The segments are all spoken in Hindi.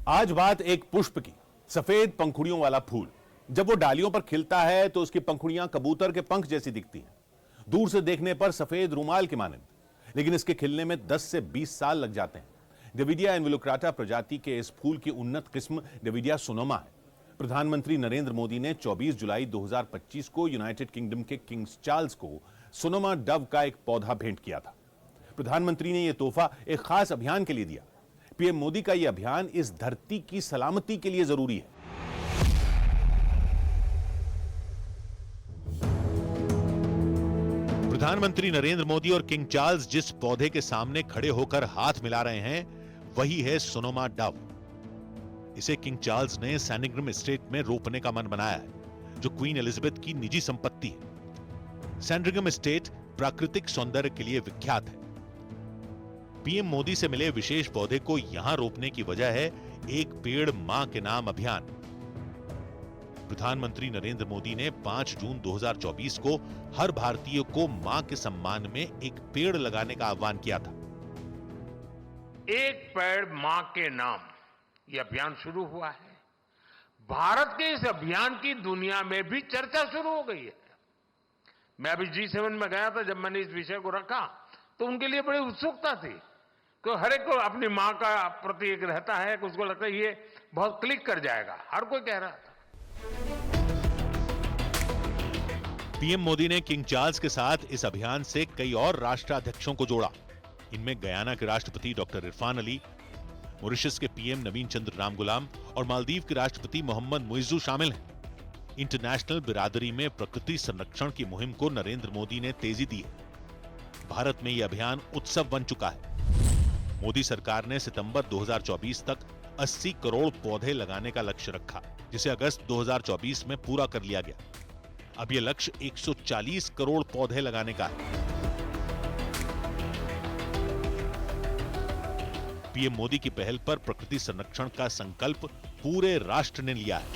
आज बात एक पुष्प की, सफेद पंखुड़ियों वाला फूल। जब वो डालियों पर खिलता है तो उसकी पंखुड़ियां कबूतर के पंख जैसी दिखती हैं, दूर से देखने पर सफेद रुमाल के मानंद, लेकिन इसके खिलने में 10 से 20 साल लग जाते हैं। डेविडिया इन्वोलुक्राटा प्रजाति के इस फूल की उन्नत किस्म डेविडिया सोनोमा है। प्रधानमंत्री नरेंद्र मोदी ने 24 जुलाई 2025 को यूनाइटेड किंगडम के किंग चार्ल्स को सोनोमा डव का एक पौधा भेंट किया था। प्रधानमंत्री ने यह तोहफा एक खास अभियान के लिए दिया। पीएम मोदी का यह अभियान इस धरती की सलामती के लिए जरूरी है। प्रधानमंत्री नरेंद्र मोदी और किंग चार्ल्स जिस पौधे के सामने खड़े होकर हाथ मिला रहे हैं, वही है सोनोमा डव। इसे किंग चार्ल्स ने सैंडरिंघम एस्टेट में रोपने का मन बनाया है, जो क्वीन एलिजाबेथ की निजी संपत्ति है। सैंडरिंघम एस्टेट प्राकृतिक सौंदर्य के लिए विख्यात है। पीएम मोदी से मिले विशेष पौधे को यहां रोपने की वजह है एक पेड़ मां के नाम अभियान। प्रधानमंत्री नरेंद्र मोदी ने 5 जून 2024 को हर भारतीय को मां के सम्मान में एक पेड़ लगाने का आह्वान किया था। एक पेड़ मां के नाम, यह अभियान शुरू हुआ है। भारत के इस अभियान की दुनिया में भी चर्चा शुरू हो गई है। मैं अभी G7 में गया था, जब मैंने इस विषय को रखा तो उनके लिए बड़ी उत्सुकता थी, तो हर एक को अपनी मां का प्रति एक रहता है कि उसको लगता है ये बहुत क्लिक कर जाएगा, हर कोई कह रहा था। पीएम मोदी ने किंग चार्ल्स के साथ इस अभियान से कई और राष्ट्राध्यक्षों को जोड़ा। इनमें गयाना के राष्ट्रपति डॉक्टर इरफान अली, मॉरिशस के पीएम नवीन चंद्र रामगुलाम और मालदीव के राष्ट्रपति मोहम्मद मुइज्जू शामिल हैं। इंटरनेशनल बिरादरी में प्रकृति संरक्षण की मुहिम को नरेंद्र मोदी ने तेजी दी है। भारत में यह अभियान उत्सव बन चुका है। मोदी सरकार ने सितंबर 2024 तक 80 करोड़ पौधे लगाने का लक्ष्य रखा, जिसे अगस्त 2024 में पूरा कर लिया गया। अब यह लक्ष्य 140 करोड़ पौधे लगाने का है। पीएम मोदी की पहल पर प्रकृति संरक्षण का संकल्प पूरे राष्ट्र ने लिया है।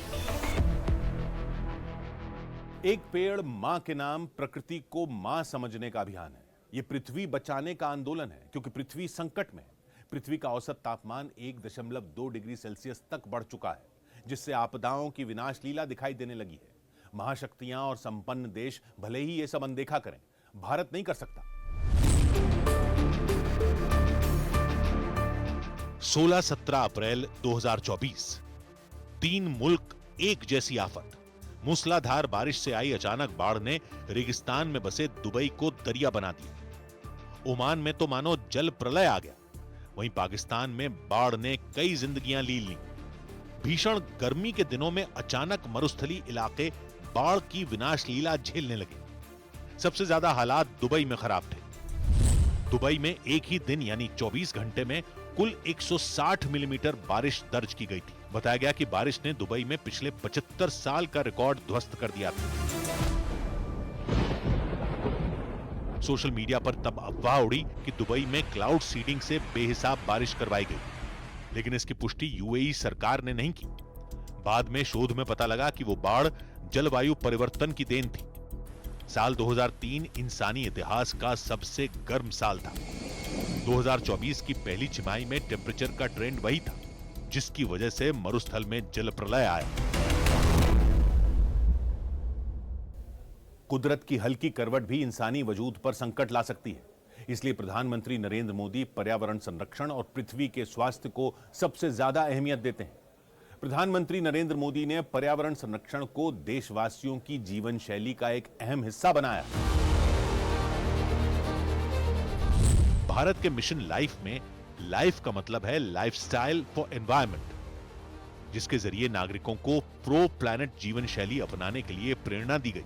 एक पेड़ मां के नाम प्रकृति को मां समझने का अभियान है। यह पृथ्वी बचाने का आंदोलन है, क्योंकि पृथ्वी संकट में है। पृथ्वी का औसत तापमान 1.2 डिग्री सेल्सियस तक बढ़ चुका है, जिससे आपदाओं की विनाश लीला दिखाई देने लगी है। महाशक्तियां और संपन्न देश भले ही यह सब अनदेखा करें, भारत नहीं कर सकता। 16-17 अप्रैल 2024, 3 मुल्क एक जैसी आफत। मूसलाधार बारिश से आई अचानक बाढ़ ने रेगिस्तान में बसे दुबई को दरिया बना दिया। ओमान में तो मानो जल प्रलय आ गया। वहीं पाकिस्तान में बाढ़ ने कई जिंदगियां ली ली। भीषण गर्मी के दिनों में अचानक मरुस्थली इलाके बाढ़ की विनाश लीला झेलने लगे। सबसे ज्यादा हालात दुबई में खराब थे। दुबई में एक ही दिन यानी 24 घंटे में कुल 160 मिलीमीटर बारिश दर्ज की गई थी। बताया गया कि बारिश ने दुबई में पिछले 75 साल का रिकॉर्ड ध्वस्त कर दिया था। सोशल मीडिया पर तब अफवाह उड़ी कि दुबई में क्लाउड सीडिंग से बेहिसाब बारिश करवाई गई, लेकिन इसकी पुष्टि यूएई सरकार ने नहीं की। बाद में शोध में पता लगा कि वो बाढ़ जलवायु परिवर्तन की देन थी। साल 2003 इंसानी इतिहास का सबसे गर्म साल था। 2024 की पहली छमाही में टेम्परेचर का ट्रेंड वही था, जिसकी वजह से मरुस्थल में जल प्रलय आया। कुदरत की हल्की करवट भी इंसानी वजूद पर संकट ला सकती है। इसलिए प्रधानमंत्री नरेंद्र मोदी पर्यावरण संरक्षण और पृथ्वी के स्वास्थ्य को सबसे ज्यादा अहमियत देते हैं। प्रधानमंत्री नरेंद्र मोदी ने पर्यावरण संरक्षण को देशवासियों की जीवन शैली का एक अहम हिस्सा बनाया। भारत के मिशन लाइफ में लाइफ का मतलब है लाइफस्टाइल फॉर एनवायरनमेंट, जिसके जरिए नागरिकों को प्रो प्लैनेट जीवन शैली अपनाने के लिए प्रेरणा दी गई।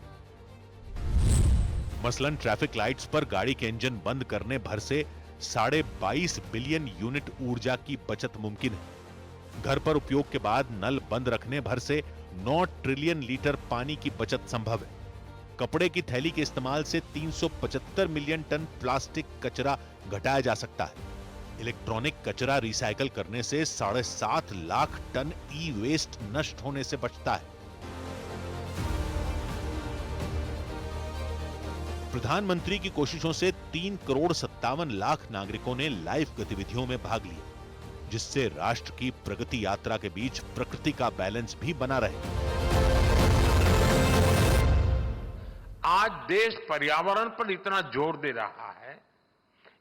मसलन ट्रैफिक लाइट्स पर गाड़ी के इंजन बंद करने भर से 22.5 बिलियन यूनिट ऊर्जा की बचत मुमकिन है। घर पर उपयोग के बाद नल बंद रखने भर से 9 ट्रिलियन लीटर पानी की बचत संभव है। कपड़े की थैली के इस्तेमाल से 375 मिलियन टन प्लास्टिक कचरा घटाया जा सकता है। इलेक्ट्रॉनिक कचरा रिसाइकल करने से 7.5 लाख टन ई वेस्ट नष्ट होने से बचता है। प्रधानमंत्री की कोशिशों से 3 करोड़ 57 लाख नागरिकों ने लाइफ गतिविधियों में भाग लिया, जिससे राष्ट्र की प्रगति यात्रा के बीच प्रकृति का बैलेंस भी बना रहे। आज देश पर्यावरण पर इतना जोर दे रहा है,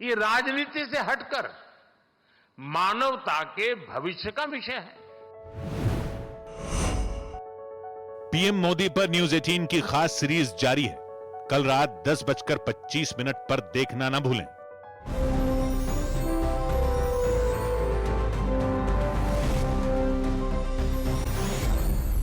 ये राजनीति से हटकर मानवता के भविष्य का विषय है। पीएम मोदी पर न्यूज 18 की खास सीरीज जारी है। कल रात 10:25 पर देखना ना भूलें।